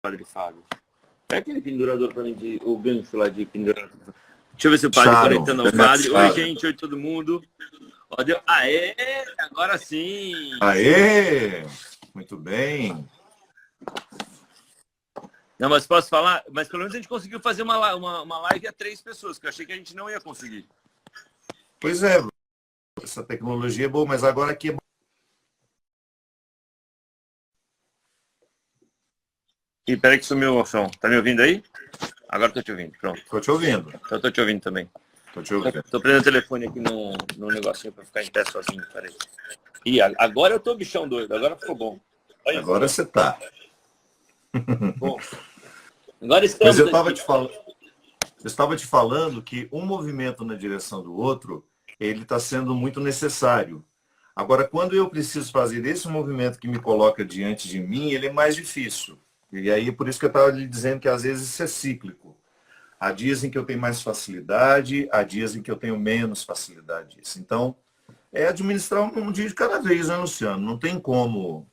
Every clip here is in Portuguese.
Padre Fábio. Pega aquele pendurador para mim, o gancho lá de pendurador. Deixa eu ver se o padre conectando ao padre. Oi, gente. Oi, todo mundo. Ó, deu... Aê! Agora sim! Aê! Muito bem. Não, mas posso falar? Mas pelo menos a gente conseguiu fazer uma live a 3 pessoas, que eu achei que a gente não ia conseguir. Pois é, essa tecnologia é boa, mas agora aqui é bom. E peraí que sumiu o som. Tá me ouvindo aí? Agora tô te ouvindo, pronto. Tô te ouvindo. Então tô te ouvindo também. Tô te ouvindo. Tô prendendo o telefone aqui no negocinho para ficar em pé sozinho, peraí. E agora eu tô bichão doido, agora ficou bom. Olha agora isso. Você tá. Bom, agora estamos... Mas eu estava te falando que um movimento na direção do outro, ele está sendo muito necessário. Agora, quando eu preciso fazer esse movimento que me coloca diante de mim, ele é mais difícil. E aí, por isso que eu estava lhe dizendo que às vezes isso é cíclico. Há dias em que eu tenho mais facilidade, há dias em que eu tenho menos facilidade disso. Então, é administrar um dia de cada vez, né, Luciano? Não tem como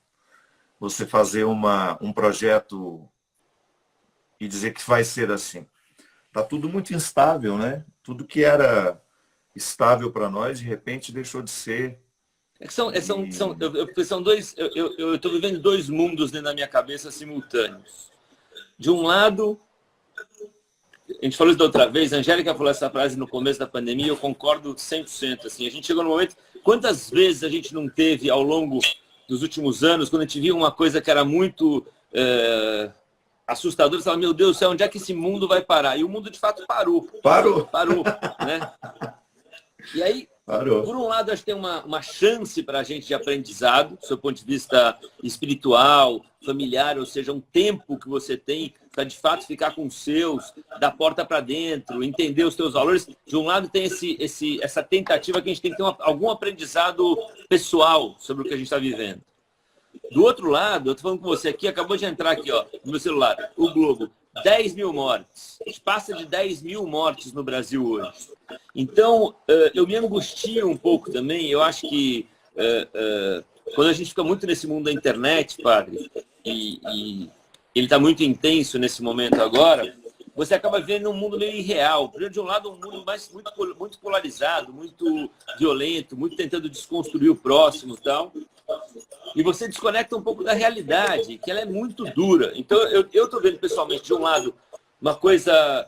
você fazer um projeto e dizer que vai ser assim. Está tudo muito instável, né? Tudo que era estável para nós, de repente, deixou de ser. São dois... Eu estou vivendo 2 mundos dentro da minha cabeça simultâneos. De um lado... A gente falou isso da outra vez, a Angélica falou essa frase no começo da pandemia, eu concordo 100%. Assim, a gente chegou no momento... Quantas vezes a gente não teve ao longo dos últimos anos, quando a gente via uma coisa que era muito assustadora, você fala, meu Deus do céu, onde é que esse mundo vai parar? E o mundo, de fato, parou. Parou, né? E aí, parou. Por um lado, acho que tem uma chance para a gente de aprendizado, do seu ponto de vista espiritual, familiar, ou seja, um tempo que você tem para, de fato, ficar com os seus, da porta para dentro, entender os seus valores. De um lado, tem essa tentativa que a gente tem que ter algum aprendizado pessoal sobre o que a gente está vivendo. Do outro lado, eu estou falando com você aqui, acabou de entrar aqui, ó, no meu celular, o Globo, 10 mil mortes. A gente passa de 10 mil mortes no Brasil hoje. Então, eu me angustio um pouco também. Eu acho que quando a gente fica muito nesse mundo da internet, padre, e ele está muito intenso nesse momento agora, você acaba vendo um mundo meio irreal. De um lado, um mundo muito polarizado, muito violento, muito tentando desconstruir o próximo e tal. E você desconecta um pouco da realidade, que ela é muito dura. Então, eu estou vendo pessoalmente, de um lado, uma coisa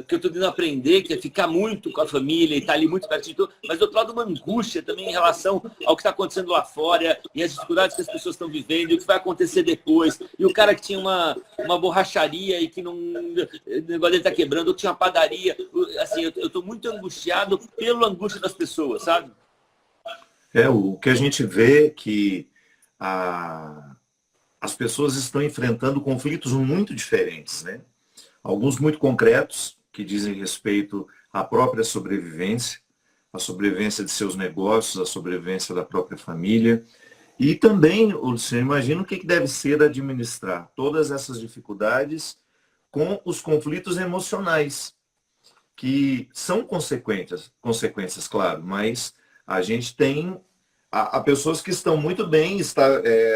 que eu estou tentando aprender, que é ficar muito com a família e estar ali muito pertinho, mas do outro lado uma angústia também em relação ao que está acontecendo lá fora e as dificuldades que as pessoas estão vivendo e o que vai acontecer depois. E o cara que tinha uma borracharia e que não, o negócio dele está quebrando, ou que tinha uma padaria. Assim, eu estou muito angustiado pela angústia das pessoas, sabe? O que a gente vê é que as pessoas estão enfrentando conflitos muito diferentes, né? Alguns muito concretos, que dizem respeito à própria sobrevivência, à sobrevivência de seus negócios, à sobrevivência da própria família. E também, Luciano, imagina o que deve ser administrar todas essas dificuldades com os conflitos emocionais, que são consequências, claro, mas a gente tem há pessoas que estão muito bem,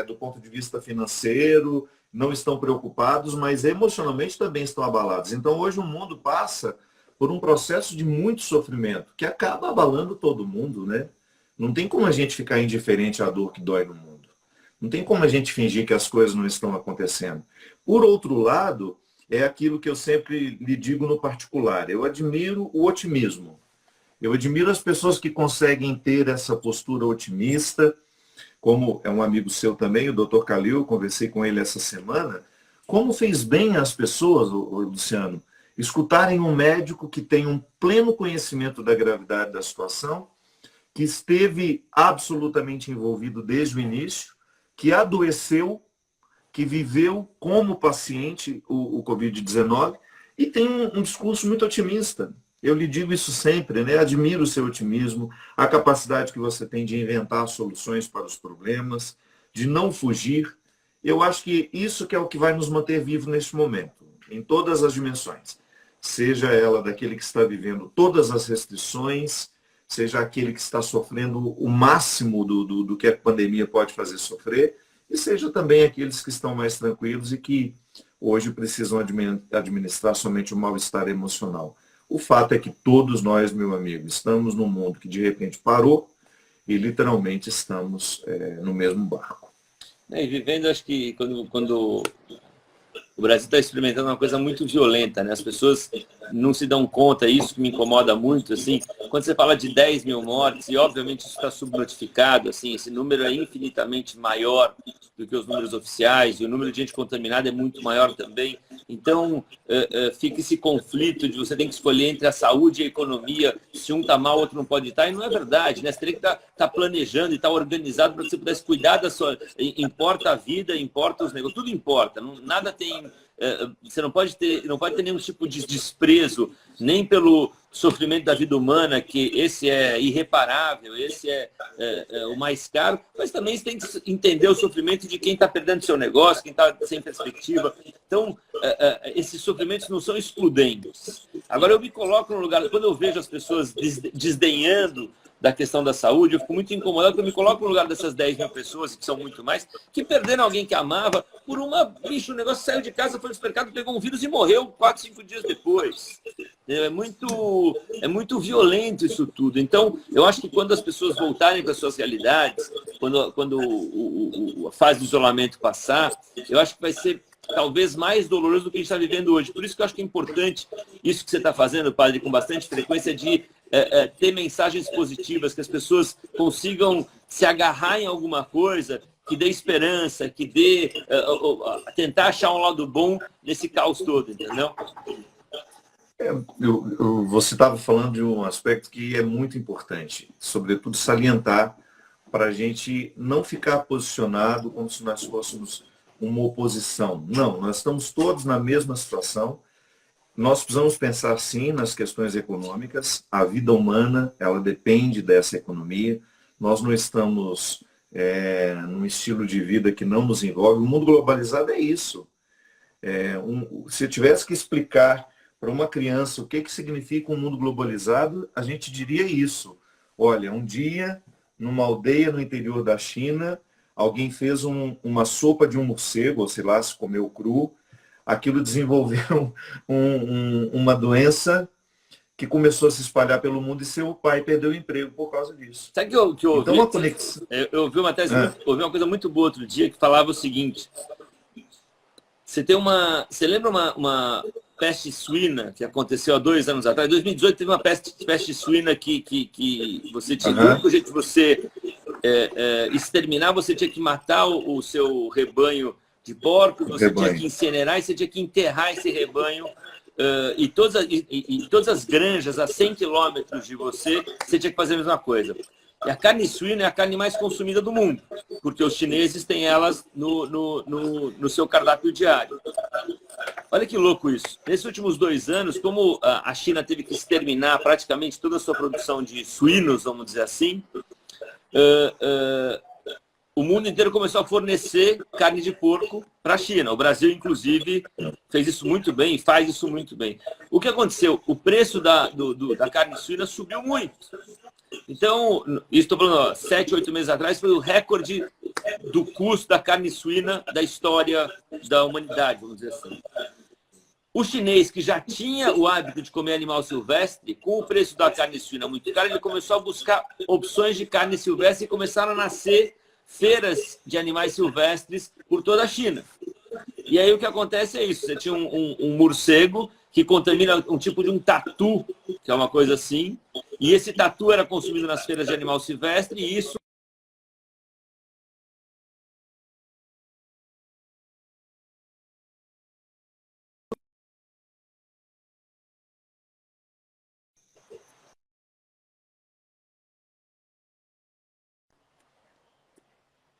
do ponto de vista financeiro, não estão preocupados, mas emocionalmente também estão abalados. Então, hoje o mundo passa por um processo de muito sofrimento, que acaba abalando todo mundo, né? Não tem como a gente ficar indiferente à dor que dói no mundo. Não tem como a gente fingir que as coisas não estão acontecendo. Por outro lado, é aquilo que eu sempre lhe digo no particular. Eu admiro o otimismo. Eu admiro as pessoas que conseguem ter essa postura otimista, como é um amigo seu também, o Dr. Calil, conversei com ele essa semana, como fez bem às pessoas, Luciano, escutarem um médico que tem um pleno conhecimento da gravidade da situação, que esteve absolutamente envolvido desde o início, que adoeceu, que viveu como paciente o Covid-19 e tem um discurso muito otimista. Eu lhe digo isso sempre, né? Admiro o seu otimismo, a capacidade que você tem de inventar soluções para os problemas, de não fugir. Eu acho que isso que é o que vai nos manter vivos neste momento, em todas as dimensões. Seja ela daquele que está vivendo todas as restrições, seja aquele que está sofrendo o máximo do que a pandemia pode fazer sofrer, e seja também aqueles que estão mais tranquilos e que hoje precisam administrar somente o mal-estar emocional. O fato é que todos nós, meu amigo, estamos num mundo que de repente parou e literalmente estamos no mesmo barco. E vivendo, acho que quando o Brasil está experimentando uma coisa muito violenta, né? As pessoas não se dão conta, isso que me incomoda muito, assim, quando você fala de 10 mil mortes, e obviamente isso está subnotificado, assim, esse número é infinitamente maior do que os números oficiais, e o número de gente contaminada é muito maior também. Então, fica esse conflito de você tem que escolher entre a saúde e a economia, se um está mal, o outro não pode estar, e não é verdade, né? Você teria que estar planejando e estar organizado para que você pudesse cuidar da sua... Importa a vida, importa os negócios, tudo importa, nada tem... Você não pode ter nenhum tipo de desprezo, nem pelo sofrimento da vida humana, que esse é irreparável, esse é o mais caro, mas também você tem que entender o sofrimento de quem está perdendo seu negócio, quem está sem perspectiva. Então, esses sofrimentos não são excludentes. Agora, eu me coloco no lugar, quando eu vejo as pessoas desdenhando da questão da saúde, eu fico muito incomodado, porque eu me coloco no lugar dessas 10 mil pessoas, que são muito mais, que perderam alguém que amava por bicho, o negócio saiu de casa, foi no supermercado, pegou um vírus e morreu 4, 5 dias depois. É muito violento isso tudo. Então, eu acho que quando as pessoas voltarem para as suas realidades, quando a fase de isolamento passar, eu acho que vai ser talvez mais doloroso do que a gente está vivendo hoje. Por isso que eu acho que é importante isso que você está fazendo, padre, com bastante frequência, de ter mensagens positivas, que as pessoas consigam se agarrar em alguma coisa que dê esperança, que dê tentar achar um lado bom nesse caos todo, entendeu? Você estava falando de um aspecto que é muito importante, sobretudo salientar para a gente não ficar posicionado como se nós fôssemos uma oposição. Não, nós estamos todos na mesma situação. Nós precisamos pensar, sim, nas questões econômicas. A vida humana, ela depende dessa economia. Nós não estamos num estilo de vida que não nos envolve. O mundo globalizado é isso. Se eu tivesse que explicar para uma criança o que significa um mundo globalizado, a gente diria isso. Olha, um dia, numa aldeia no interior da China, alguém fez uma sopa de um morcego, ou sei lá, se comeu cru. Aquilo desenvolveu uma doença que começou a se espalhar pelo mundo e seu pai perdeu o emprego por causa disso. Sabe que eu ouvi? Então, uma conexão... Eu ouvi uma tese, ouvi uma coisa muito boa outro dia que falava o seguinte: você lembra uma peste suína que aconteceu há 2 anos atrás? Em 2018 teve uma peste suína que você tinha, o único jeito de você exterminar, você tinha que matar o seu rebanho de porcos, você tinha que incinerar e você tinha que enterrar esse rebanho. E todas as granjas a 100 quilômetros de você tinha que fazer a mesma coisa. E a carne suína é a carne mais consumida do mundo, porque os chineses têm elas no seu cardápio diário. Olha que louco isso. Nesses últimos 2 anos, como a China teve que exterminar praticamente toda a sua produção de suínos, vamos dizer assim, o mundo inteiro começou a fornecer carne de porco para a China. O Brasil, inclusive, fez isso muito bem e faz isso muito bem. O que aconteceu? O preço da carne suína subiu muito. Então, isso estou falando, 7, 8 meses atrás, foi o recorde do custo da carne suína da história da humanidade, vamos dizer assim. O chinês, que já tinha o hábito de comer animal silvestre, com o preço da carne suína muito caro, ele começou a buscar opções de carne silvestre e começaram a nascer feiras de animais silvestres por toda a China. E aí o que acontece é isso: você tinha um morcego que contamina um tipo de um tatu, que é uma coisa assim, e esse tatu era consumido nas feiras de animal silvestre, e isso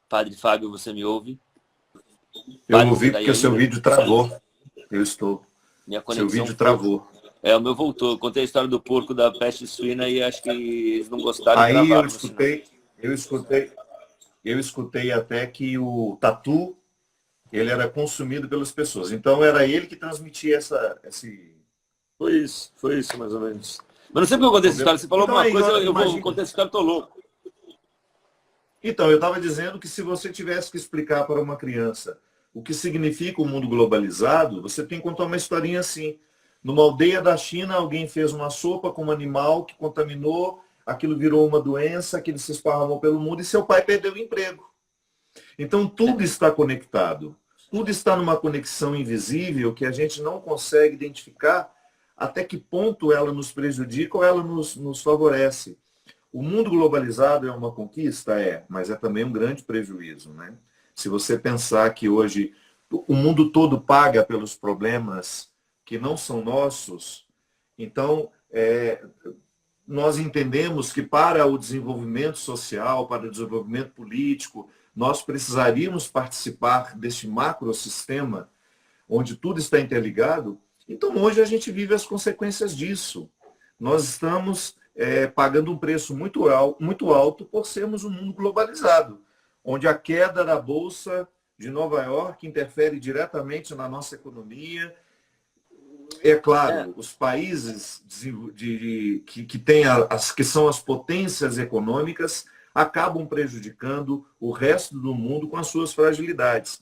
Padre Fábio, você me ouve? Eu ouvi porque o seu vídeo travou. Eu estou. Minha conexão. Seu vídeo travou. O meu voltou. Eu contei a história do porco da peste suína e acho que eles não gostaram. Aí eu escutei até que o tatu ele era consumido pelas pessoas. Então era ele que transmitia esse... Foi isso mais ou menos. Mas não sei porque eu contei essa história. Você falou alguma coisa, eu vou contar essa história, tô louco. Então, eu estava dizendo que se você tivesse que explicar para uma criança o que significa o mundo globalizado, você tem que contar uma historinha assim. Numa aldeia da China, alguém fez uma sopa com um animal que contaminou, aquilo virou uma doença, aquilo se esparramou pelo mundo e seu pai perdeu o emprego. Então, tudo está conectado. Tudo está numa conexão invisível que a gente não consegue identificar até que ponto ela nos prejudica ou ela nos favorece. O mundo globalizado é uma conquista? É, mas é também um grande prejuízo, né? Se você pensar que hoje o mundo todo paga pelos problemas que não são nossos, então nós entendemos que para o desenvolvimento social, para o desenvolvimento político, nós precisaríamos participar deste macrosistema onde tudo está interligado. Então hoje a gente vive as consequências disso. Nós estamos pagando um preço muito alto por sermos um mundo globalizado, onde a queda da Bolsa de Nova York interfere diretamente na nossa economia. É claro, os países que são as potências econômicas acabam prejudicando o resto do mundo com as suas fragilidades.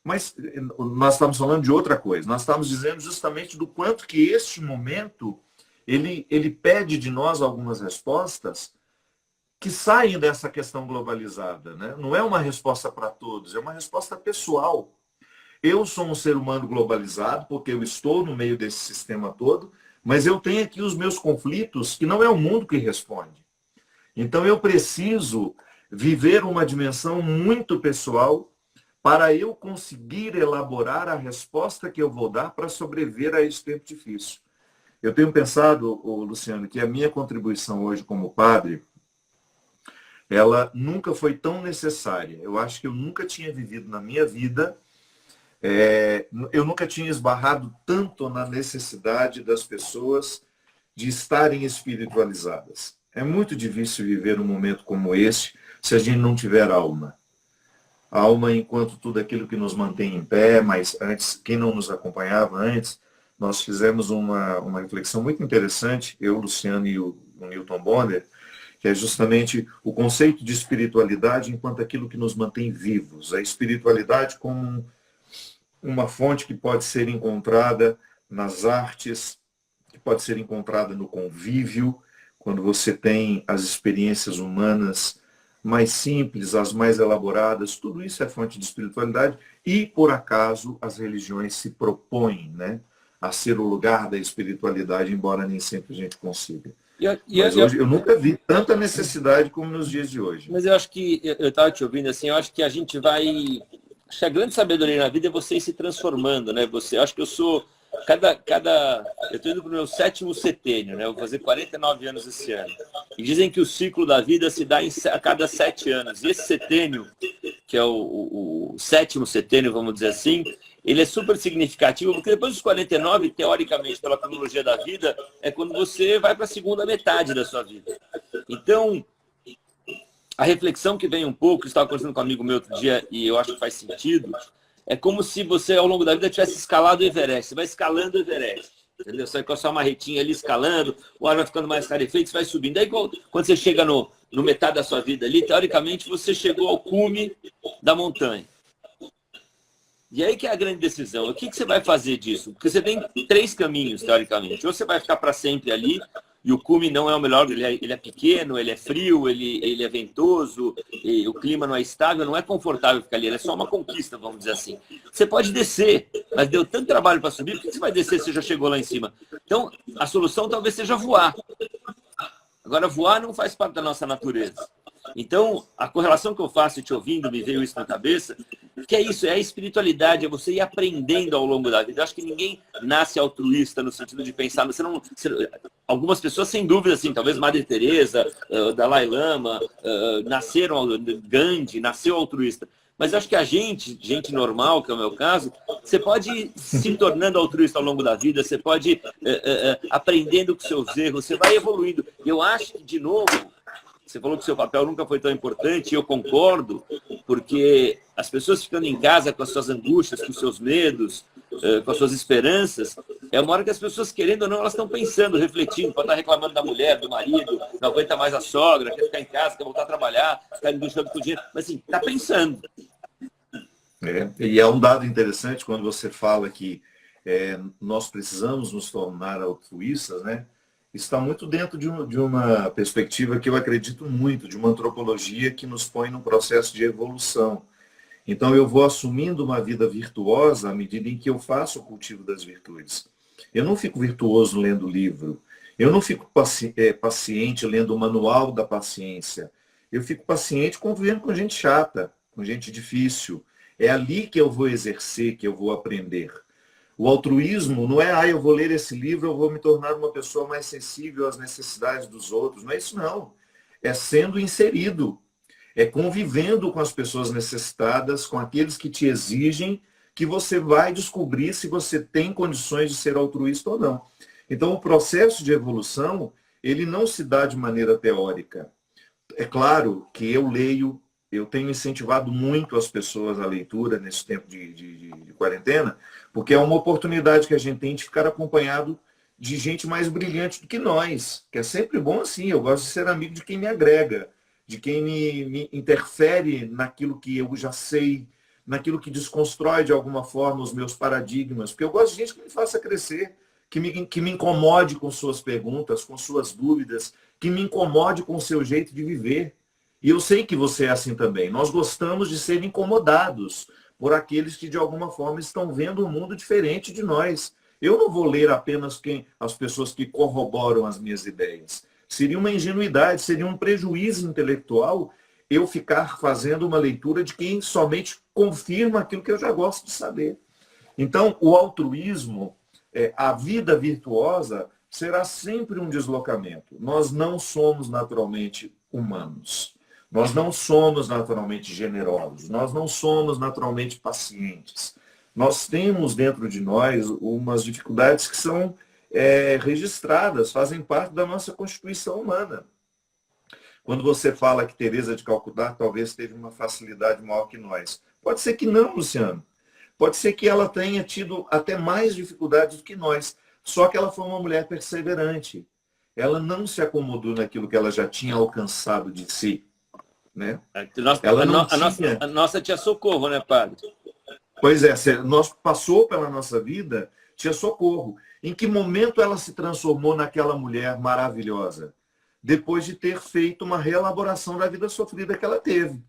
Mas nós estamos falando de outra coisa. Nós estamos dizendo justamente do quanto que este momento ele pede de nós algumas respostas que saem dessa questão globalizada, né? Não é uma resposta para todos, é uma resposta pessoal. Eu sou um ser humano globalizado, porque eu estou no meio desse sistema todo, mas eu tenho aqui os meus conflitos, que não é o mundo que responde. Então eu preciso viver uma dimensão muito pessoal para eu conseguir elaborar a resposta que eu vou dar para sobreviver a esse tempo difícil. Eu tenho pensado, Luciano, que a minha contribuição hoje como padre, ela nunca foi tão necessária. Eu acho que eu nunca tinha vivido na minha vida, eu nunca tinha esbarrado tanto na necessidade das pessoas de estarem espiritualizadas. É muito difícil viver um momento como esse se a gente não tiver alma. A alma enquanto tudo aquilo que nos mantém em pé, mas antes, quem não nos acompanhava antes, nós fizemos uma reflexão muito interessante, eu, Luciano e o Newton Bonner, que é justamente o conceito de espiritualidade enquanto aquilo que nos mantém vivos. A espiritualidade como uma fonte que pode ser encontrada nas artes, que pode ser encontrada no convívio, quando você tem as experiências humanas mais simples, as mais elaboradas, tudo isso é fonte de espiritualidade e, por acaso, as religiões se propõem, né, a ser o lugar da espiritualidade, embora nem sempre a gente consiga. Mas hoje eu nunca vi tanta necessidade como nos dias de hoje. Mas eu acho que, eu estava te ouvindo assim, eu acho que a gente vai... Acho que a grande sabedoria na vida é você ir se transformando, né? Eu acho que eu sou... Eu estou indo para o meu 7º setênio, né? Eu vou fazer 49 anos esse ano. E dizem que o ciclo da vida se dá a cada 7 anos. E esse setênio, que é o 7º setênio, vamos dizer assim, ele é super significativo, porque depois dos 49, teoricamente, pela cronologia da vida, é quando você vai para a segunda metade da sua vida. Então, a reflexão que vem um pouco, estava conversando com um amigo meu outro dia, e eu acho que faz sentido, é como se você, ao longo da vida, tivesse escalado o Everest. Você vai escalando o Everest, entendeu? Você vai com a sua marretinha ali escalando, o ar vai ficando mais rarefeito, você vai subindo. Daí, quando você chega no metade da sua vida ali, teoricamente, você chegou ao cume da montanha. E aí que é a grande decisão. O que você vai fazer disso? Porque você tem 3 caminhos, teoricamente. Ou você vai ficar para sempre ali, e o cume não é o melhor, ele é pequeno, ele é frio, ele é ventoso, o clima não é estável, não é confortável ficar ali, ele é só uma conquista, vamos dizer assim. Você pode descer, mas deu tanto trabalho para subir, por que você vai descer se você já chegou lá em cima? Então, a solução talvez seja voar. Agora, voar não faz parte da nossa natureza. Então, a correlação que eu faço te ouvindo, me veio isso na cabeça, que é isso, é a espiritualidade, é você ir aprendendo ao longo da vida. Eu acho que ninguém nasce altruísta no sentido de pensar, algumas pessoas sem dúvida, assim, talvez Madre Teresa, Dalai Lama, Gandhi, nasceu altruísta. Mas eu acho que a gente normal, que é o meu caso, você pode ir se tornando altruísta ao longo da vida, você pode ir aprendendo com seus erros, você vai evoluindo. Eu acho que, de novo, você falou que o seu papel nunca foi tão importante, e eu concordo, porque as pessoas ficando em casa com as suas angústias, com os seus medos, com as suas esperanças, é uma hora que as pessoas, querendo ou não, elas estão pensando, refletindo, pode estar reclamando da mulher, do marido, não aguenta mais a sogra, quer ficar em casa, quer voltar a trabalhar, está enduchando com dinheiro, mas assim, está pensando. E é um dado interessante quando você fala que nós precisamos nos tornar altruístas, né? Está muito dentro de uma perspectiva que eu acredito muito, de uma antropologia que nos põe num processo de evolução. Então eu vou assumindo uma vida virtuosa à medida em que eu faço o cultivo das virtudes. Eu não fico virtuoso lendo livro, eu não fico paciente lendo o manual da paciência. Eu fico paciente convivendo com gente chata, com gente difícil. É ali que eu vou exercer, que eu vou aprender. O altruísmo não é, eu vou ler esse livro, eu vou me tornar uma pessoa mais sensível às necessidades dos outros. Não é isso, não. É sendo inserido. É convivendo com as pessoas necessitadas, com aqueles que te exigem, que você vai descobrir se você tem condições de ser altruísta ou não. Então, o processo de evolução, ele não se dá de maneira teórica. É claro que eu leio, eu tenho incentivado muito as pessoas à leitura nesse tempo de quarentena, porque é uma oportunidade que a gente tem de ficar acompanhado de gente mais brilhante do que nós, que é sempre bom assim. Eu gosto de ser amigo de quem me agrega, de quem me interfere naquilo que eu já sei, naquilo que desconstrói de alguma forma os meus paradigmas, porque eu gosto de gente que me faça crescer, que me incomode com suas perguntas, com suas dúvidas, que me incomode com o seu jeito de viver. E eu sei que você é assim também. Nós gostamos de ser incomodados por aqueles que, de alguma forma, estão vendo um mundo diferente de nós. Eu não vou ler apenas as pessoas que corroboram as minhas ideias. Seria uma ingenuidade, seria um prejuízo intelectual eu ficar fazendo uma leitura de quem somente confirma aquilo que eu já gosto de saber. Então, o altruísmo, a vida virtuosa, será sempre um deslocamento. Nós não somos naturalmente humanos. Nós não somos naturalmente generosos, nós não somos naturalmente pacientes. Nós temos dentro de nós umas dificuldades que são registradas, fazem parte da nossa constituição humana. Quando você fala que Teresa de Calcutá talvez teve uma facilidade maior que nós, pode ser que não, Luciano. Pode ser que ela tenha tido até mais dificuldades do que nós, só que ela foi uma mulher perseverante. Ela não se acomodou naquilo que ela já tinha alcançado de si. Né? A nossa tia Socorro, né, padre? Pois é, passou pela nossa vida tia Socorro. Em que momento ela se transformou naquela mulher maravilhosa? Depois de ter feito uma reelaboração da vida sofrida que ela teve.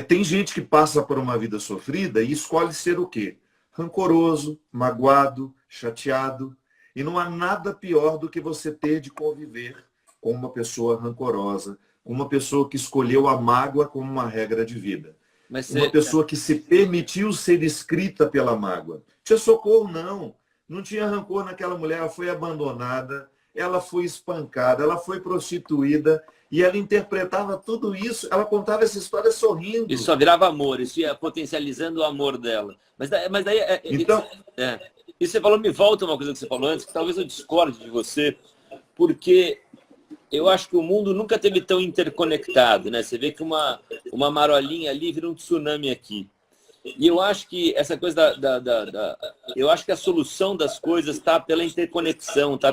Tem gente que passa por uma vida sofrida e escolhe ser o quê? Rancoroso, magoado, chateado. E não há nada pior do que você ter de conviver com uma pessoa rancorosa, uma pessoa que escolheu a mágoa como uma regra de vida. Uma pessoa que se permitiu ser escrita pela mágoa. Tia Socorro, não tinha rancor naquela mulher, ela foi abandonada, ela foi espancada, ela foi prostituída, e ela interpretava tudo isso, ela contava essa história sorrindo. Isso só virava amor, isso ia potencializando o amor dela. Mas daí então, e você falou, me volta uma coisa que você falou antes, que talvez eu discorde de você, porque eu acho que o mundo nunca esteve tão interconectado, né? Você vê que uma marolinha ali vira um tsunami aqui. E eu acho que essa coisa eu acho que a solução das coisas está pela interconexão, está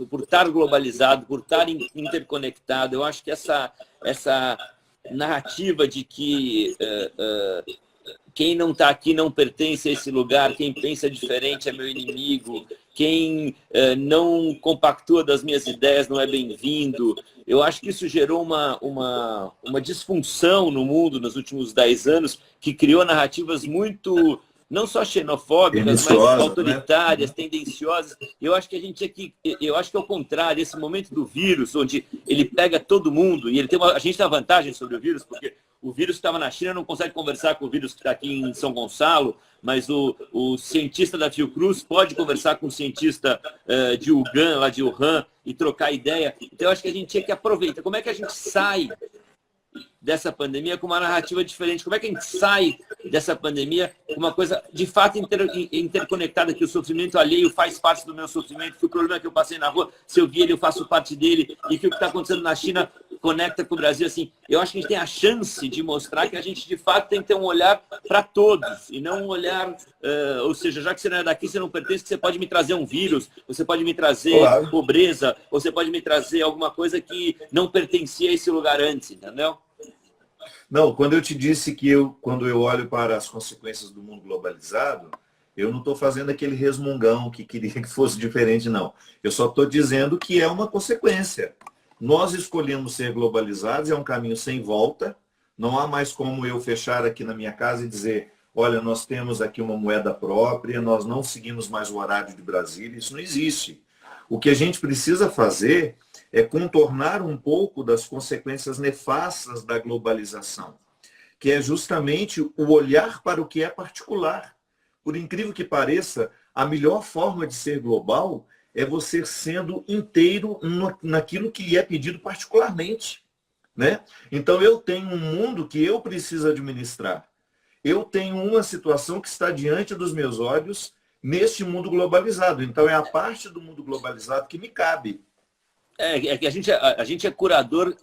por estar globalizado, por estar interconectado. Eu acho que essa narrativa de que quem não está aqui não pertence a esse lugar, quem pensa diferente é meu inimigo, quem não compactua das minhas ideias não é bem-vindo. Eu acho que isso gerou uma disfunção no mundo nos últimos 10 anos, que criou narrativas muito, não só xenofóbicas, mas autoritárias, tendenciosas. Eu acho que a gente aqui, eu acho que é o contrário, esse momento do vírus, onde ele pega todo mundo, e a gente tem uma vantagem sobre o vírus, porque o vírus que estava na China não consegue conversar com o vírus que está aqui em São Gonçalo, mas o cientista da Fiocruz pode conversar com o cientista de Wuhan, lá de Wuhan, e trocar ideia. Então, eu acho que a gente tinha que aproveitar. Como é que a gente sai dessa pandemia com uma narrativa diferente? Como é que a gente sai dessa pandemia com uma coisa de fato interconectada, que o sofrimento alheio faz parte do meu sofrimento, que o problema que eu passei na rua, se eu vi ele, eu faço parte dele, e que o que está acontecendo na China conecta com o Brasil, assim, eu acho que a gente tem a chance de mostrar que a gente, de fato, tem que ter um olhar para todos, e não um olhar, ou seja, já que você não é daqui, você não pertence, você pode me trazer um vírus, você pode me trazer Claro. pobreza, você pode me trazer alguma coisa que não pertencia a esse lugar antes, entendeu? Não, quando eu te disse que quando eu olho para as consequências do mundo globalizado, eu não estou fazendo aquele resmungão que queria que fosse diferente, não. Eu só estou dizendo que é uma consequência. Nós escolhemos ser globalizados, é um caminho sem volta. Não há mais como eu fechar aqui na minha casa e dizer, olha, nós temos aqui uma moeda própria, nós não seguimos mais o horário de Brasília. Isso não existe. O que a gente precisa fazer é contornar um pouco das consequências nefastas da globalização, que é justamente o olhar para o que é particular. Por incrível que pareça, a melhor forma de ser global é você sendo inteiro naquilo que lhe é pedido particularmente, né? Então eu tenho um mundo que eu preciso administrar. Eu tenho uma situação que está diante dos meus olhos neste mundo globalizado. Então é a parte do mundo globalizado que me cabe. É que a gente é curador,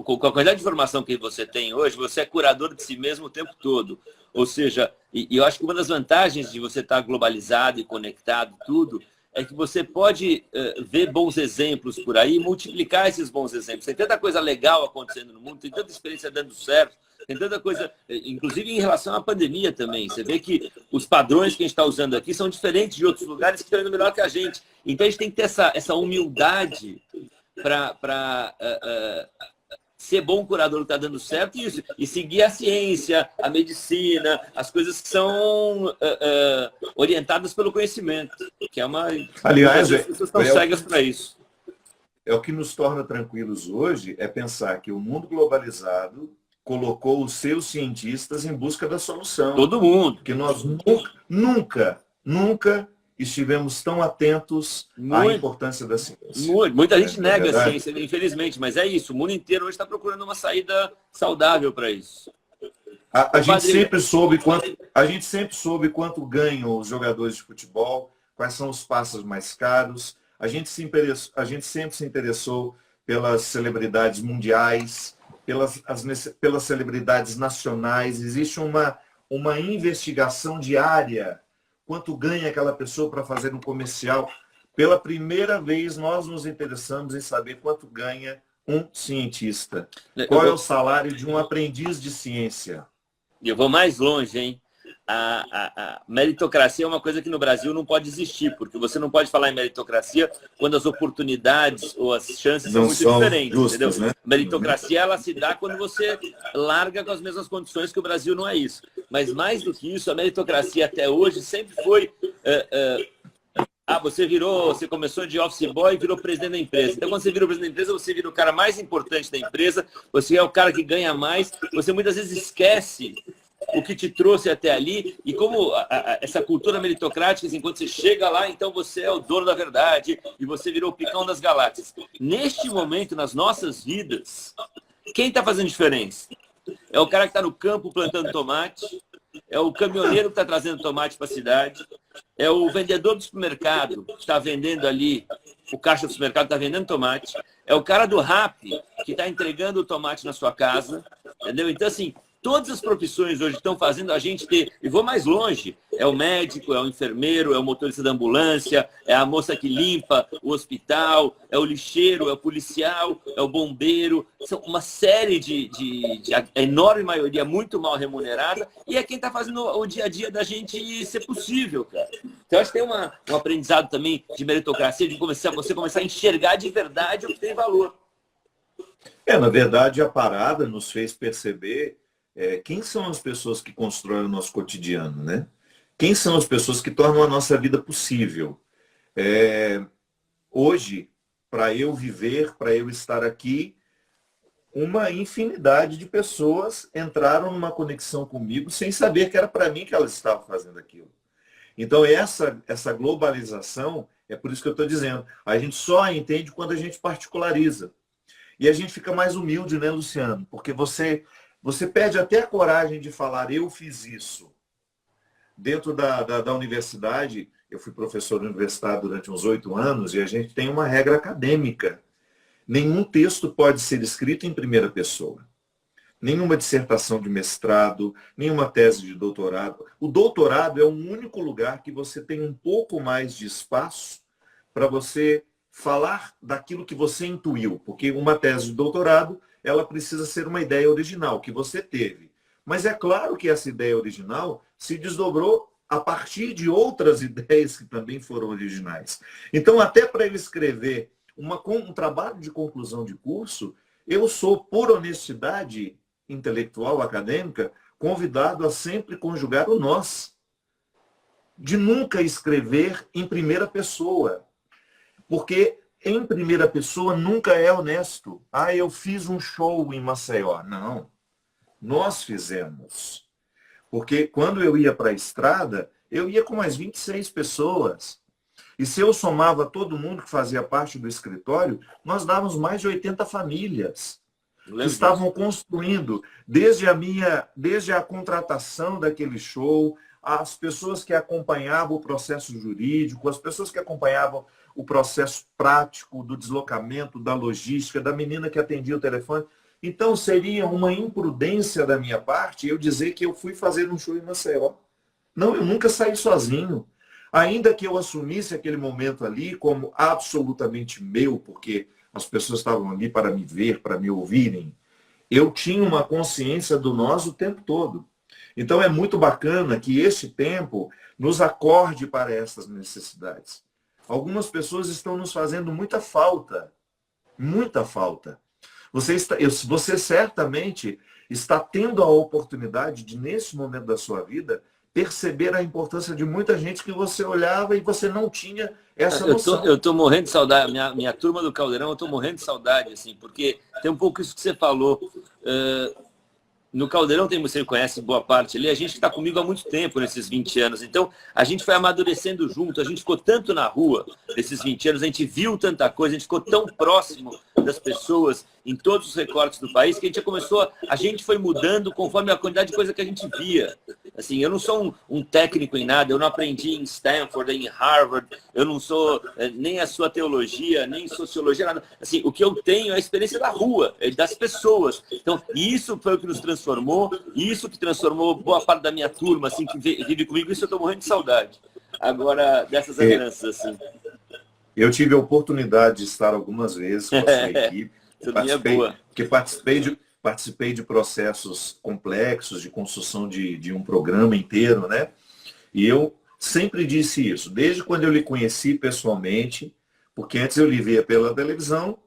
com a quantidade de informação que você tem hoje, você é curador de si mesmo o tempo todo. Ou seja, e eu acho que uma das vantagens de você estar globalizado e conectado, tudo, é que você pode ver bons exemplos por aí e multiplicar esses bons exemplos. Tem tanta coisa legal acontecendo no mundo, tem tanta experiência dando certo, tem tanta coisa, inclusive em relação à pandemia também. Você vê que os padrões que a gente está usando aqui são diferentes de outros lugares que estão indo melhor que a gente. Então a gente tem que ter essa humildade para ser bom curador que está dando certo e seguir a ciência, a medicina, as coisas que são orientadas pelo conhecimento, que é uma... Aliás, as pessoas estão cegas para isso. É o que nos torna tranquilos hoje, é pensar que o mundo globalizado colocou os seus cientistas em busca da solução. Todo mundo. Que nós nunca estivemos tão atentos à importância da ciência. Muita gente nega a ciência, infelizmente, mas é isso. O mundo inteiro hoje está procurando uma saída saudável para isso. A gente sempre soube quanto ganham os jogadores de futebol, quais são os passos mais caros. A gente sempre se interessou pelas celebridades mundiais, pelas celebridades nacionais. Existe uma investigação diária. Quanto ganha aquela pessoa para fazer um comercial? Pela primeira vez, nós nos interessamos em saber quanto ganha um cientista. Qual é o salário de um aprendiz de ciência? Eu vou mais longe, hein? A meritocracia é uma coisa que no Brasil não pode existir, porque você não pode falar em meritocracia quando as oportunidades ou as chances são muito diferentes, justas, entendeu? Né? Meritocracia, ela se dá quando você larga com as mesmas condições, que o Brasil não é isso. Mas mais do que isso, a meritocracia até hoje sempre foi... você começou de office boy e virou presidente da empresa. Então, quando você vira o presidente da empresa, você vira o cara mais importante da empresa, você é o cara que ganha mais, você muitas vezes esquece o que te trouxe até ali, e como essa cultura meritocrática, assim, quando você chega lá, então você é o dono da verdade, e você virou o picão das galáxias. Neste momento, nas nossas vidas, quem está fazendo diferença? É o cara que está no campo plantando tomate, é o caminhoneiro que está trazendo tomate para a cidade, é o vendedor do supermercado que está vendendo ali, o caixa do supermercado está vendendo tomate, é o cara do Rappi que está entregando o tomate na sua casa, entendeu? Então, assim, todas as profissões hoje estão fazendo a gente ter, e vou mais longe, é o médico, é o enfermeiro, é o motorista da ambulância, é a moça que limpa o hospital, é o lixeiro, é o policial, é o bombeiro. São uma série de enorme maioria muito mal remunerada, e é quem está fazendo o dia a dia da gente ser possível, cara. Então, acho que tem um aprendizado também de meritocracia, de você começar a enxergar de verdade o que tem valor. Na verdade, a parada nos fez perceber quem são as pessoas que constroem o nosso cotidiano, né? Quem são as pessoas que tornam a nossa vida possível? Hoje, para eu viver, para eu estar aqui, uma infinidade de pessoas entraram numa conexão comigo sem saber que era para mim que elas estavam fazendo aquilo. Então, essa globalização, é por isso que eu estou dizendo, a gente só entende quando a gente particulariza. E a gente fica mais humilde, né, Luciano? Porque você perde até a coragem de falar, eu fiz isso. Dentro da universidade, eu fui professor universitário durante uns 8 anos, e a gente tem uma regra acadêmica Nenhum texto pode ser escrito em primeira pessoa. Nenhuma dissertação de mestrado, nenhuma tese de doutorado. O doutorado é o único lugar que você tem um pouco mais de espaço para você falar daquilo que você intuiu, porque uma tese de doutorado, ela precisa ser uma ideia original que você teve. Mas é claro que essa ideia original se desdobrou a partir de outras ideias que também foram originais. Então, até para eu escrever um trabalho de conclusão de curso, eu sou, por honestidade intelectual, acadêmica, convidado a sempre conjugar o nós. De nunca escrever em primeira pessoa. Porque em primeira pessoa nunca é honesto. Ah, eu fiz um show em Maceió. Não. Nós fizemos. Porque quando eu ia para a estrada, eu ia com mais 26 pessoas. E se eu somava todo mundo que fazia parte do escritório, nós dávamos mais de 80 famílias que estavam construindo, desde a contratação daquele show, as pessoas que acompanhavam o processo jurídico, as pessoas que acompanhavam o processo prático do deslocamento, da logística, da menina que atendia o telefone. Então, seria uma imprudência da minha parte eu dizer que eu fui fazer um show em Maceió. Não, eu nunca saí sozinho. Ainda que eu assumisse aquele momento ali como absolutamente meu, porque as pessoas estavam ali para me ver, para me ouvirem, eu tinha uma consciência do nós o tempo todo. Então, é muito bacana que este tempo nos acorde para essas necessidades. Algumas pessoas estão nos fazendo muita falta. Muita falta. Você certamente está tendo a oportunidade de, nesse momento da sua vida, perceber a importância de muita gente que você olhava e você não tinha essa noção. Eu tô morrendo de saudade. Minha turma do Caldeirão, eu tô morrendo de saudade, assim, porque tem um pouco isso que você falou. No Caldeirão você conhece boa parte ali, a gente está comigo há muito tempo nesses 20 anos, então a gente foi amadurecendo junto, a gente ficou tanto na rua nesses 20 anos, a gente viu tanta coisa, a gente ficou tão próximo das pessoas em todos os recortes do país que a gente foi mudando conforme a quantidade de coisa que a gente via. Assim, eu não sou um técnico em nada, eu não aprendi em Stanford, em Harvard, eu não sou nem a sua teologia, nem sociologia, nada. Assim, o que eu tenho é a experiência da rua, das pessoas. Então, isso foi o que nos transformou, isso que transformou boa parte da minha turma, assim, que vive comigo, isso eu estou morrendo de saudade. Agora, dessas heranças, assim. Eu tive a oportunidade de estar algumas vezes com a sua equipe, participei de processos complexos de construção de um programa inteiro, né? E eu sempre disse isso, desde quando eu lhe conheci pessoalmente, porque antes eu lhe via pela televisão,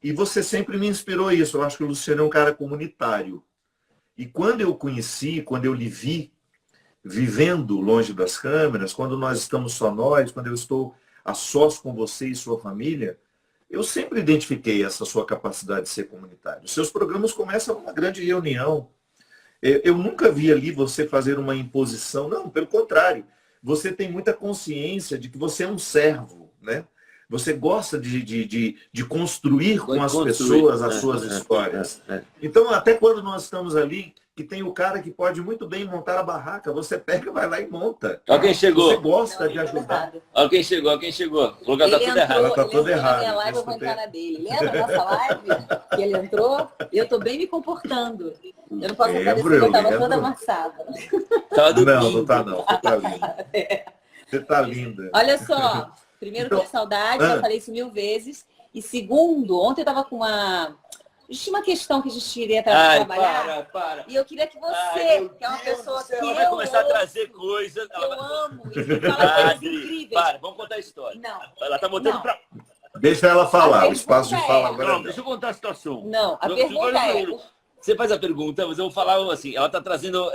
e você sempre me inspirou isso. Eu acho que o Luciano é um cara comunitário. E quando eu conheci, quando eu lhe vi vivendo longe das câmeras, quando nós estamos só nós, quando eu estou a sós com você e sua família, eu sempre identifiquei essa sua capacidade de ser comunitário. Os seus programas começam com uma grande reunião. Eu nunca vi ali você fazer uma imposição. Não, pelo contrário. Você tem muita consciência de que você é um servo, né? Você gosta de construir com as pessoas as suas histórias. Então, até quando nós estamos ali, que tem o cara que pode muito bem montar a barraca, você pega, vai lá e monta. Olha quem chegou. Você gosta de ajudar. Olha quem chegou. Falou que ela tá tudo errado. Ela tá toda errada. Minha live, eu vou entrar na dele. Lembra da nossa live? Que ele entrou? Eu tô bem me comportando. Eu não posso parecer que eu tava toda amassada. Não tá não. Você tá linda. Você tá linda. Olha só. Primeiro, tô com saudade, já falei isso 1000 vezes. E segundo, ontem eu tava com uma... Tinha uma questão que a gente iria trabalhar. Para. E eu queria que você, que é uma pessoa que eu vai começar a trazer coisas. Eu amo. E fala coisas incríveis. Para, vamos contar a história. Não. Ela tá botando pra... Deixa ela falar. O espaço de fala agora. Não, deixa eu contar a situação. Não, a pergunta é... Você faz a pergunta, mas eu vou falar assim, ela está trazendo,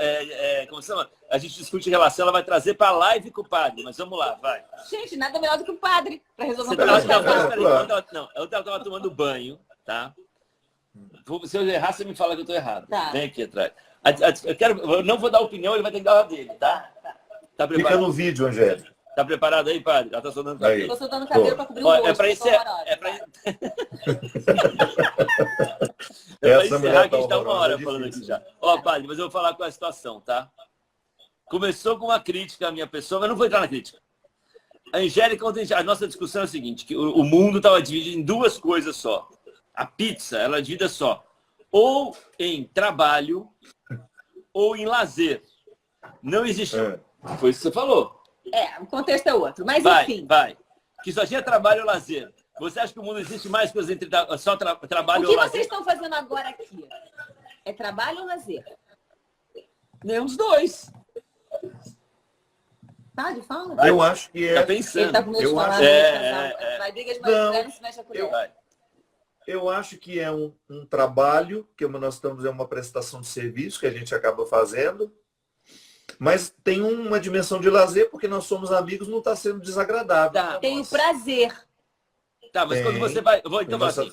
como se chama? A gente discute relação, ela vai trazer para a live com o padre, mas vamos lá, vai. Gente, nada melhor do que o padre para resolver um problema. Eu estava tomando banho, tá? Se eu errar, você me fala que eu estou errado. Tá. Vem aqui atrás. Eu não vou dar opinião, ele vai ter que dar a dele, tá? Tá preparado? Fica no vídeo, Angélica. Tá preparado aí, padre? Ela tá soltando cabelo. Estou soltando cabelo para cobrir o rosto. É para encerrar. Essa encerrar que a gente tá uma hora falando aqui já. Padre, mas eu vou falar com a situação, tá? Começou com uma crítica à minha pessoa, mas não vou entrar na crítica. A Angélica, ontem, a nossa discussão é a seguinte, que o mundo estava dividido em duas coisas só. a pizza, ela é dividida só ou em trabalho ou em lazer. Não existe. Foi isso que você falou. O contexto é outro. Mas, enfim. Vai. Que só tinha trabalho ou lazer. Você acha que o mundo existe mais coisas entre só trabalho ou lazer? O que vocês estão fazendo agora aqui? É trabalho ou lazer? Nenhum dos dois. Fala. Eu acho que é... Tá pensando. Ele tá com medo de falar. Vai, briga de mais não se mexe a colher. Eu acho que é um trabalho, que nós estamos em uma prestação de serviço que a gente acaba fazendo, mas tem uma dimensão de lazer, porque nós somos amigos, não está sendo desagradável. Tem o prazer. Tá, mas quando você vai... Então, assim,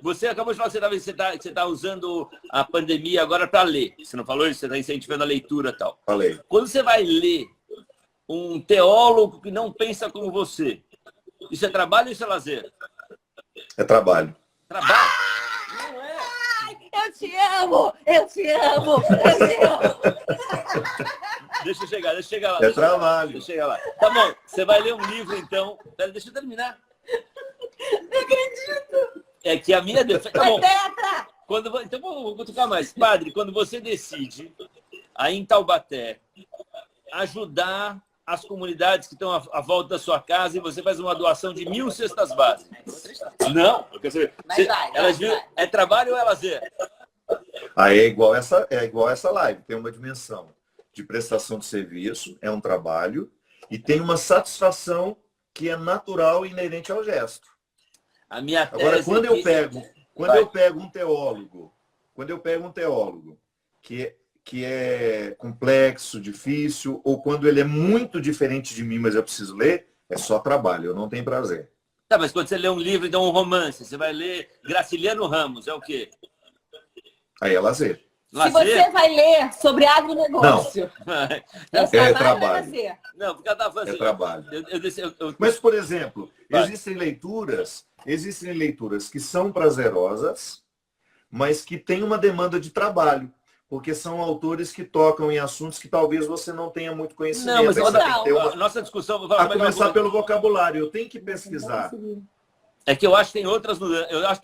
você acabou de falar que você está usando a pandemia agora para ler. Você não falou isso? Você está incentivando a leitura e tal. Falei. Quando você vai ler um teólogo que não pensa como você, isso é trabalho ou isso é lazer? É trabalho. Trabalho? Não é. Eu te amo! Eu te amo! Eu te amo! Deixa eu chegar lá. É trabalho. Deixa eu chegar lá. Tá bom, você vai ler um livro, então... Pera, deixa eu terminar. Não acredito! É que a minha defesa... Tá bom. Tetra! Então vou cutucar mais. Padre, quando você decide, aí em Taubaté, ajudar as comunidades que estão à volta da sua casa e você faz uma doação de 1.000 cestas básicas. Não, eu quero saber. É trabalho ou é lazer? Aí é igual essa live. Tem uma dimensão de prestação de serviço, é um trabalho, e tem uma satisfação que é natural e inerente ao gesto. A minha tese Agora, quando eu pego um teólogo que é complexo, difícil, ou quando ele é muito diferente de mim, mas eu preciso ler, é só trabalho, eu não tenho prazer. Tá, mas quando você lê um livro, então um romance, você vai ler Graciliano Ramos, é o quê? Aí é lazer. Se você vai ler sobre agronegócio, é trabalho. Não, porque ela tá fazendo. É trabalho. Mas, por exemplo, existem leituras que são prazerosas, mas que têm uma demanda de trabalho. Porque são autores que tocam em assuntos que talvez você não tenha muito conhecimento. Não, mas nossa discussão... A começar pelo vocabulário. Eu tenho que pesquisar. É que eu acho que tem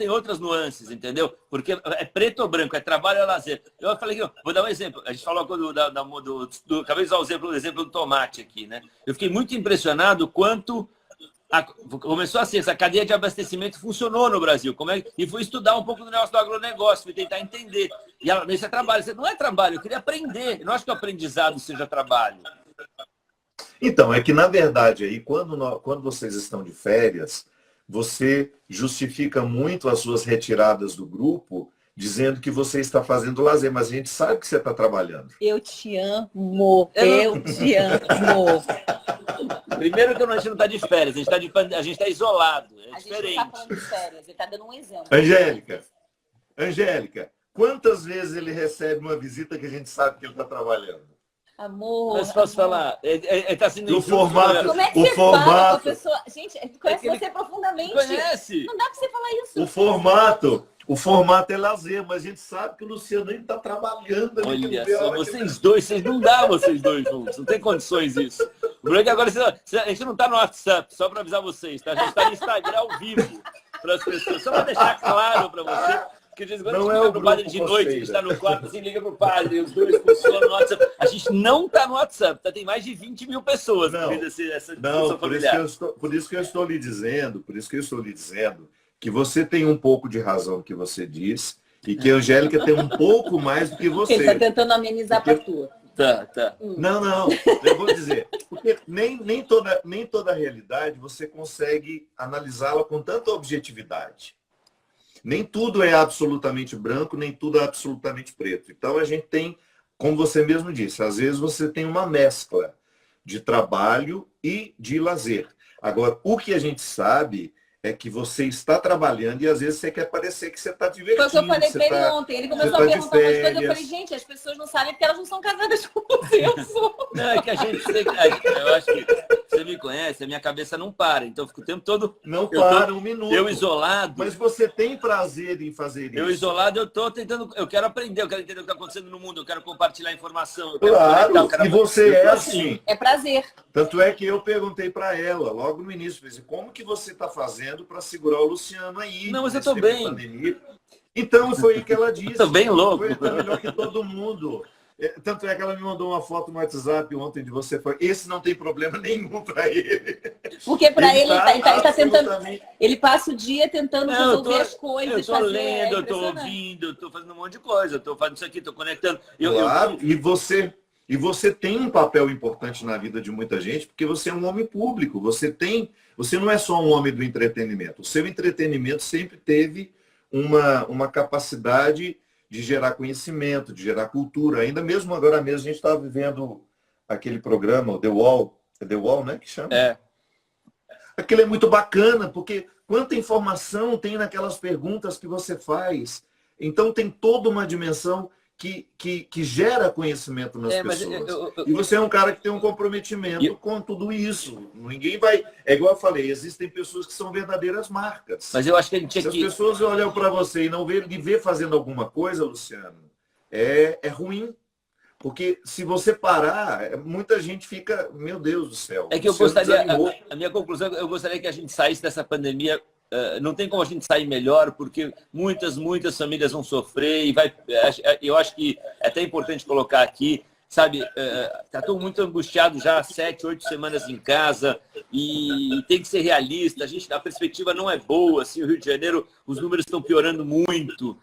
outras nuances, entendeu? Porque é preto ou branco, é trabalho ou lazer. Eu falei que vou dar um exemplo. A gente falou acabei de usar o exemplo do tomate aqui, né? Eu fiquei muito impressionado quanto começou assim, essa cadeia de abastecimento funcionou no Brasil. E fui estudar um pouco do negócio do agronegócio, fui tentar entender. E ela, isso é trabalho. Não é trabalho, eu queria aprender. Eu não acho que o aprendizado seja trabalho. Então, é que na verdade aí, quando vocês estão de férias, você justifica muito as suas retiradas do grupo, dizendo que você está fazendo lazer, mas a gente sabe que você está trabalhando. Eu te amo, eu te amo. Primeiro que a gente não está de férias, a gente está isolado, é diferente. A gente não está falando de férias, ele está dando um exemplo. Angélica, quantas vezes ele recebe uma visita que a gente sabe que ele está trabalhando? Amor. Mas posso falar? Ele está sendo o formato. Como é que você fala com a pessoa? Gente, conhece você profundamente. Conhece? Não dá para você falar isso. O formato é lazer, mas a gente sabe que o Luciano ainda está trabalhando. Olha só, vocês não dá vocês dois juntos, não tem condições isso. O problema é que agora a gente não está no WhatsApp, só para avisar vocês, tá? A gente está no Instagram ao vivo para as pessoas, só para deixar claro para você. Porque às vezes quando a gente liga pro padre de noite, a gente está no quarto, assim, liga pro padre, os dois funcionam no WhatsApp. A gente não está no WhatsApp, tá? Tem mais de 20 mil pessoas devido a essa discussão familiar. Por isso que eu estou lhe dizendo que você tem um pouco de razão no que você diz e que a Angélica tem um pouco mais do que você. Ele está tentando amenizar para tu. Tá. Não, eu vou dizer. Porque nem toda realidade você consegue analisá-la com tanta objetividade. Nem tudo é absolutamente branco, nem tudo é absolutamente preto. Então a gente tem, como você mesmo disse, às vezes você tem uma mescla de trabalho e de lazer. Agora, o que a gente sabe é que você está trabalhando e às vezes você quer parecer que você está divertindo. Foi o que eu falei para ele ontem. Ele começou a perguntar umas coisas. Eu falei, gente, as pessoas não sabem porque elas não são casadas com você. Não, é que a gente... Eu acho que você me conhece. mestre, a minha cabeça não para. Então eu fico o tempo todo... Não para um minuto. Eu isolado... Mas você tem prazer em fazer isso? Eu isolado, eu estou tentando... Eu quero aprender, eu quero entender o que está acontecendo no mundo, eu quero compartilhar informação. Eu quero claro, conectar, eu quero... E você é assim. É prazer. Tanto é que eu perguntei para ela, logo no início, como que você está fazendo para segurar o Luciano aí? Não, mas eu estou bem. Então, foi aí que ela disse. Estou bem louco. Está melhor que todo mundo. Tanto é que ela me mandou uma foto no WhatsApp ontem de você. Esse não tem problema nenhum para ele. Porque para ele tá tentando. Ele passa o dia tentando resolver as coisas. Eu estou lendo, eu estou ouvindo, eu estou fazendo um monte de coisa. Eu estou fazendo isso aqui, estou conectando. Claro, e você tem um papel importante na vida de muita gente, porque você é um homem público. Você não é só um homem do entretenimento. O seu entretenimento sempre teve uma capacidade de gerar conhecimento, de gerar cultura. Ainda mesmo agora mesmo, a gente está vivendo aquele programa, o The Wall. É The Wall, né, que chama? É. Aquilo é muito bacana, porque quanta informação tem naquelas perguntas que você faz. Então, tem toda uma dimensão que gera conhecimento nas pessoas. E você é um cara que tem um comprometimento com tudo isso. Ninguém vai... É igual eu falei, existem pessoas que são verdadeiras marcas. Mas eu acho que a gente tinha Se as pessoas olham para você e não lhe vê fazendo alguma coisa, Luciano, é ruim. Porque se você parar, muita gente fica, meu Deus do céu. É que eu gostaria... A minha conclusão, eu gostaria que a gente saísse dessa pandemia... não tem como a gente sair melhor, porque muitas famílias vão sofrer e eu acho que é até importante colocar aqui, sabe, está todo muito angustiado já há 7, 8 semanas em casa e tem que ser realista. A perspectiva não é boa, assim, o Rio de Janeiro, os números estão piorando muito,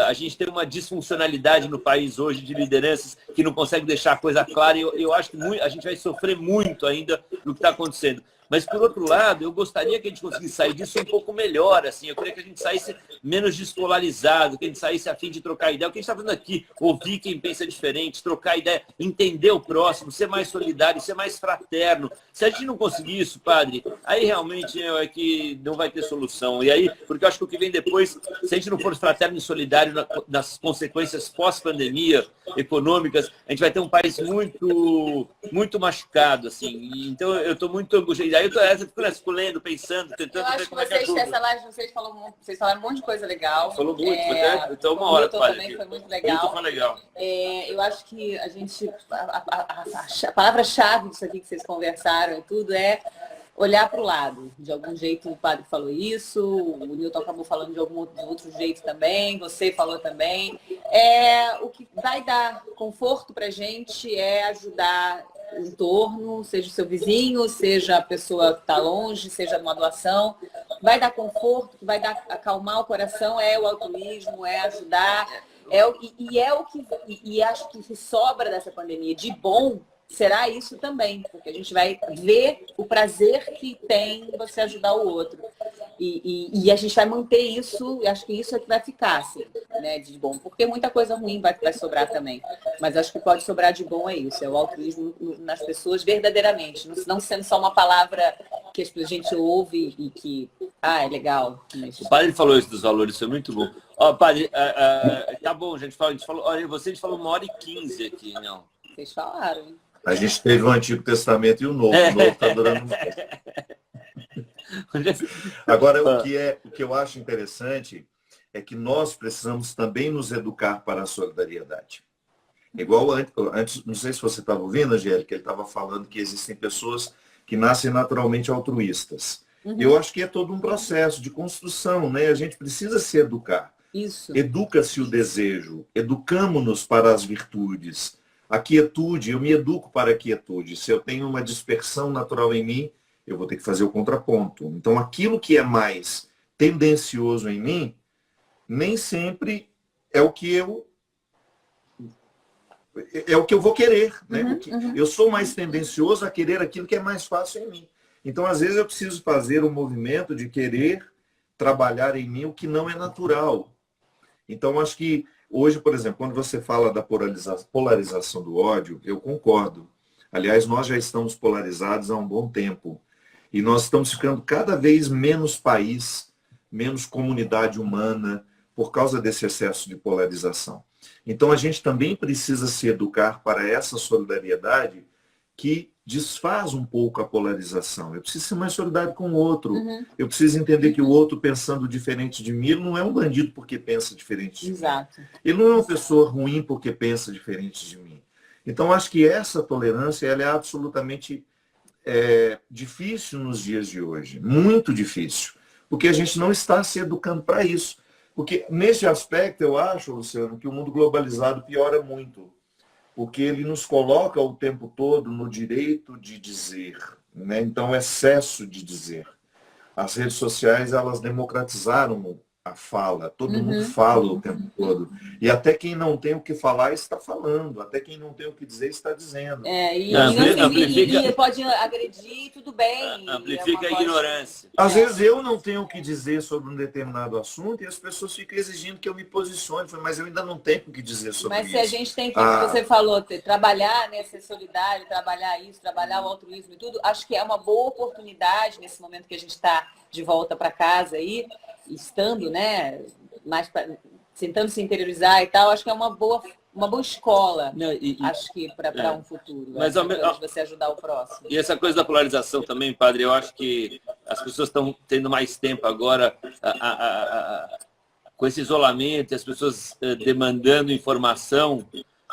a gente tem uma disfuncionalidade no país hoje de lideranças que não conseguem deixar a coisa clara e eu acho que a gente vai sofrer muito ainda no que está acontecendo. Mas, por outro lado, eu gostaria que a gente conseguisse sair disso um pouco melhor, assim. Eu queria que a gente saísse menos despolarizado, que a gente saísse a fim de trocar ideia. O que a gente está fazendo aqui, ouvir quem pensa diferente, trocar ideia, entender o próximo, ser mais solidário, ser mais fraterno. Se a gente não conseguir isso, padre, aí realmente é que não vai ter solução. E aí, porque eu acho que o que vem depois, se a gente não for fraterno e solidário nas consequências pós-pandemia, econômicas, a gente vai ter um país muito machucado, assim. Então, eu estou muito angustiado. Aí eu fico lendo, pensando, tentando ver como é que ajuda. Eu acho que essa live, vocês falaram um monte de coisa legal. Falou muito, então uma hora. Também foi muito legal. Foi legal. Eu acho que a gente, a palavra-chave disso aqui que vocês conversaram e tudo é olhar para o lado. De algum jeito o padre falou isso, o Newton acabou falando de algum outro jeito também, você falou também. O que vai dar conforto para a gente é ajudar o entorno, seja o seu vizinho, seja a pessoa que está longe, seja uma doação. Vai dar conforto, vai acalmar o coração, é o altruísmo, é ajudar. E acho que o que sobra dessa pandemia de bom será isso também, porque a gente vai ver o prazer que tem você ajudar o outro. E a gente vai manter isso, e acho que isso é que vai ficar, assim, né, de bom. Porque muita coisa ruim vai sobrar também. Mas acho que pode sobrar de bom é isso, é o altruísmo nas pessoas verdadeiramente, não sendo só uma palavra que a gente ouve e que, é legal. Mas... O padre falou isso dos valores, isso é muito bom. Padre, tá bom, a gente falou, olha, você falou 1h15 aqui, não? Vocês falaram, hein? A gente teve o Antigo Testamento e o Novo. O Novo está durando muito. Agora, o que eu acho interessante é que nós precisamos também nos educar para a solidariedade. Igual antes, não sei se você estava ouvindo, Angélica, ele estava falando que existem pessoas que nascem naturalmente altruístas. Uhum. Eu acho que é todo um processo de construção, né? A gente precisa se educar. Isso. Educa-se o desejo, educamo-nos para as virtudes. A quietude, eu me educo para a quietude. Se eu tenho uma dispersão natural em mim, eu vou ter que fazer o contraponto. Então, aquilo que é mais tendencioso em mim, nem sempre é o que eu vou querer. Né? Eu sou mais tendencioso a querer aquilo que é mais fácil em mim. Então, às vezes, eu preciso fazer um movimento de querer trabalhar em mim o que não é natural. Então, acho que hoje, por exemplo, quando você fala da polarização do ódio, eu concordo. Aliás, nós já estamos polarizados há um bom tempo. E nós estamos ficando cada vez menos país, menos comunidade humana, por causa desse excesso de polarização. Então, a gente também precisa se educar para essa solidariedade que desfaz um pouco a polarização. Eu preciso ser mais solidário com o outro. Eu preciso entender que o outro pensando diferente de mim, ele não é um bandido porque pensa diferente de mim. Ele não é uma pessoa ruim porque pensa diferente de mim. Então, acho que essa tolerância ela é absolutamente difícil nos dias de hoje. Muito difícil. Porque a gente não está se educando para isso. Porque, nesse aspecto, eu acho, Luciano, que o mundo globalizado piora muito. Porque ele nos coloca o tempo todo no direito de dizer, né? Então, excesso de dizer. As redes sociais, elas democratizaram a fala. Todo mundo fala o tempo todo. E até quem não tem o que falar está falando. Até quem não tem o que dizer está dizendo. E pode agredir, tudo bem. Amplifica a ignorância. Às vezes eu não tenho o que dizer sobre um determinado assunto e as pessoas ficam exigindo que eu me posicione. Mas eu ainda não tenho o que dizer sobre isso. Mas se a gente tem que, você falou, trabalhar, né, ser solidário, trabalhar isso, trabalhar o altruísmo e tudo, acho que é uma boa oportunidade nesse momento que a gente está de volta para casa aí, estando, né, mais tentando se interiorizar e tal, acho que é uma boa escola, acho que para um futuro. Mas você ajudar o próximo. E essa coisa da polarização também, padre, eu acho que as pessoas estão tendo mais tempo agora com esse isolamento, as pessoas demandando informação,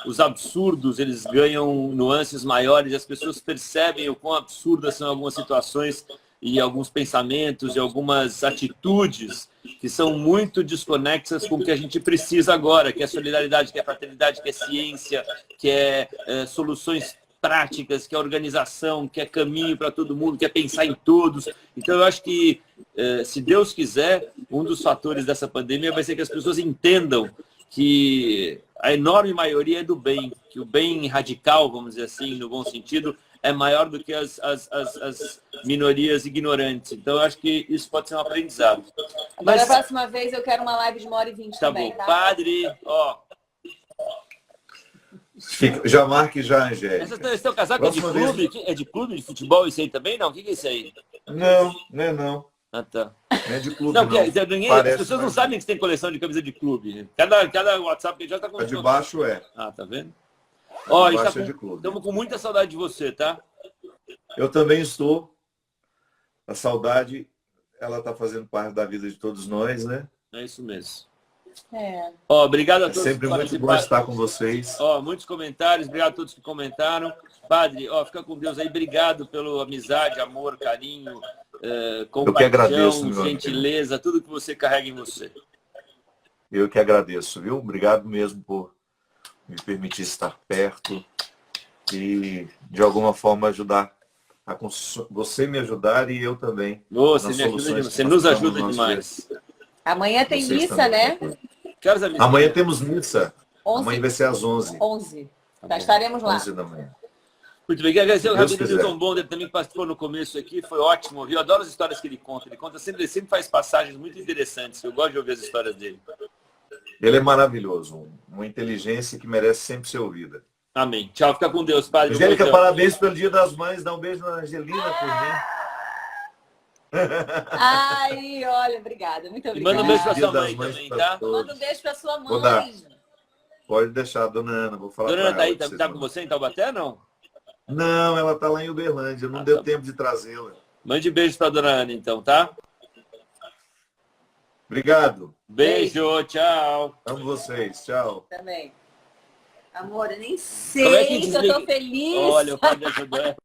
os absurdos, eles ganham nuances maiores, e as pessoas percebem o quão absurdas são algumas situações e alguns pensamentos e algumas atitudes que são muito desconexas com o que a gente precisa agora, que é solidariedade, que é fraternidade, que é ciência, que é soluções práticas, que é organização, que é caminho para todo mundo, que é pensar em todos. Então, eu acho que, se Deus quiser, um dos fatores dessa pandemia vai ser que as pessoas entendam que a enorme maioria é do bem, que o bem radical, vamos dizer assim, no bom sentido, é maior do que as minorias ignorantes. Então, eu acho que isso pode ser um aprendizado. Agora, a próxima vez, eu quero uma live de 1h20 também, tá bom. Padre, ó... Já marque já, Angélica. Esse teu casaco é de clube? É de clube de futebol isso aí também? Não, o que é isso aí? Não, não é não. Ah, tá. Não é de clube, não. As pessoas não sabem que você tem coleção de camisa de clube. Cada WhatsApp que já está com... A de baixo é. Ah, tá vendo? Ó, estamos com muita saudade de você, tá? Eu também estou. A saudade, ela está fazendo parte da vida de todos nós, né? É isso mesmo. Ó, obrigado a todos. Sempre muito bom estar com vocês. Ó, muitos comentários, obrigado a todos que comentaram. Padre, ó, fica com Deus aí. Obrigado pela amizade, amor, carinho, compaixão, gentileza, tudo que você carrega em você. Eu que agradeço, viu? Obrigado mesmo por me permitir estar perto e, de alguma forma, ajudar. Você me ajudar e eu também. Você nos ajuda demais. Amanhã tem missa, né? Que horas é missa? Amanhã temos missa. 11? Amanhã vai ser às 11. 11. Tá, estaremos lá. 11 da manhã. Muito bem. Quero agradecer ao Rabino Newton Bonder também, que participou no começo aqui. Foi ótimo, viu? Eu adoro as histórias que ele conta. Ele sempre faz passagens muito interessantes. Eu gosto de ouvir as histórias dele. Ele é maravilhoso. Uma inteligência que merece sempre ser ouvida. Amém. Tchau. Fica com Deus, Padre. Angélica, parabéns pelo Dia das Mães. Dá um beijo na Angelina por mim. Ai, olha, obrigada. Muito obrigada. E manda um beijo pra sua mãe também, tá? Manda um beijo pra sua mãe. Pode deixar, dona Ana. Vou falar. Dona Ana tá aí, tá com você em Taubaté, não? Não, ela tá lá em Uberlândia. Não deu tempo de trazê-la. Mande beijo pra dona Ana, então, tá? Obrigado. Beijo, tchau. Amo vocês. Tchau. Também. Amor, eu nem sei que eu tô feliz. Olha, o Padre ajudou.